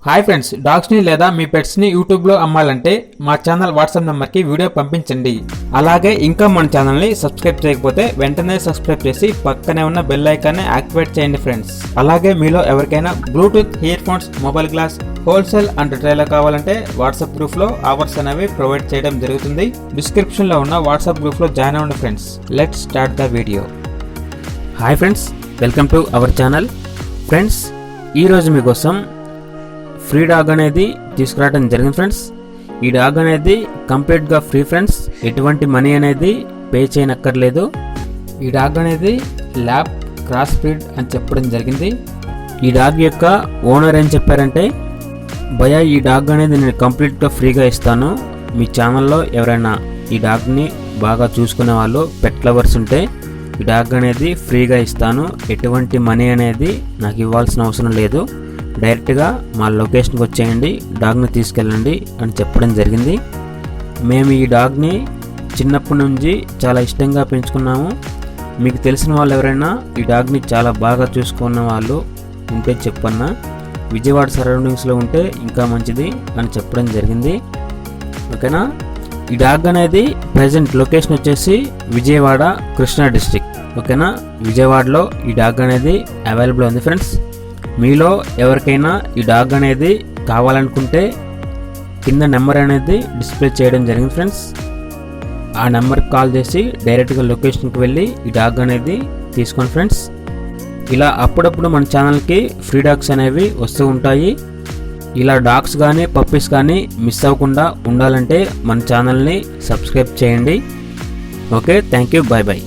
Hi friends, డాగ్స్ని లేదా మీ పెట్స్ని యూట్యూబ్లో అమ్మాలంటే మా ఛానల్ వాట్సాప్ నెంబర్కి వీడియో పంపించండి. అలాగే ఇంకా మన ఛానల్ని సబ్స్క్రైబ్ చేయకపోతే వెంటనే సబ్స్క్రైబ్ చేసి పక్కనే ఉన్న బెల్ ఐకాన్ని యాక్టివేట్ చేయండి ఫ్రెండ్స్. అలాగే మీలో ఎవరికైనా Bluetooth ear phones, mobile glass wholesale and retail కావాలంటే వాట్సాప్ గ్రూప్లో ఆఫర్స్ అనేవి ప్రొవైడ్ చేయడం జరుగుతుంది. డిస్క్రిప్షన్లో ఉన్న వాట్సాప్ గ్రూప్లో జాయిన్ అవ్వండి friends. Let's start the video. Hi friends, welcome to our channel. Friends, ఈరోజు మీకోసం ఫ్రీ డాగ్ అనేది తీసుకురావడం జరిగింది ఫ్రెండ్స్. ఈ డాగ్ అనేది కంప్లీట్గా ఫ్రీ ఫ్రెండ్స్, ఎటువంటి మనీ అనేది పే చేయనక్కర్లేదు. ఈ డాగ్ అనేది ల్యాబ్ క్రాస్ బ్రీడ్ అని చెప్పడం జరిగింది. ఈ డాగ్ యొక్క ఓనర్ ఏం చెప్పారంటే, భయ్యా ఈ డాగ్ అనేది నేను కంప్లీట్గా ఫ్రీగా ఇస్తాను. మీ ఛానల్లో ఎవరైనా ఈ డాగ్ని బాగా చూసుకునే వాళ్ళు పెట్ లవర్స్ ఉంటే ఈ డాగ్ అనేది ఫ్రీగా ఇస్తాను, ఎటువంటి మనీ అనేది నాకు ఇవ్వాల్సిన అవసరం లేదు, డైరెక్ట్గా మా లొకేషన్కి వచ్చేయండి, డాగ్ని తీసుకెళ్ళండి అని చెప్పడం జరిగింది. మేము ఈ డాగ్ని చిన్నప్పటి నుంచి చాలా ఇష్టంగా పెంచుకున్నాము. మీకు తెలిసిన వాళ్ళు ఎవరైనా ఈ డాగ్ని చాలా బాగా చూసుకున్న వాళ్ళు ఉంటే చెప్పన్నా, విజయవాడ సరౌండింగ్స్లో ఉంటే ఇంకా మంచిది అని చెప్పడం జరిగింది. ఓకేనా. ఈ డాగ్ అనేది ప్రజెంట్ లొకేషన్ వచ్చేసి విజయవాడ, కృష్ణా డిస్ట్రిక్ట్. ఓకేనా. విజయవాడలో ఈ డాగ్ అనేది అవైలబుల్ ఉంది ఫ్రెండ్స్. మీలో ఎవరికైనా ఈ డాగ్ అనేది కావాలనుకుంటే కింద నెంబర్ అనేది డిస్ప్లే చేయడం జరిగింది ఫ్రెండ్స్. ఆ నెంబర్కి కాల్ చేసి డైరెక్ట్గా లొకేషన్కి వెళ్ళి ఈ డాగ్ అనేది తీసుకోండి ఫ్రెండ్స్. ఇలా అప్పుడప్పుడు మన ఛానల్కి ఫ్రీ డాగ్స్ అనేవి వస్తూ ఉంటాయి. ఇలా డాగ్స్ కానీ పప్పీస్ కానీ మిస్ అవ్వకుండా ఉండాలంటే మన ఛానల్ని సబ్స్క్రైబ్ చేయండి. Okay, thank you, bye bye.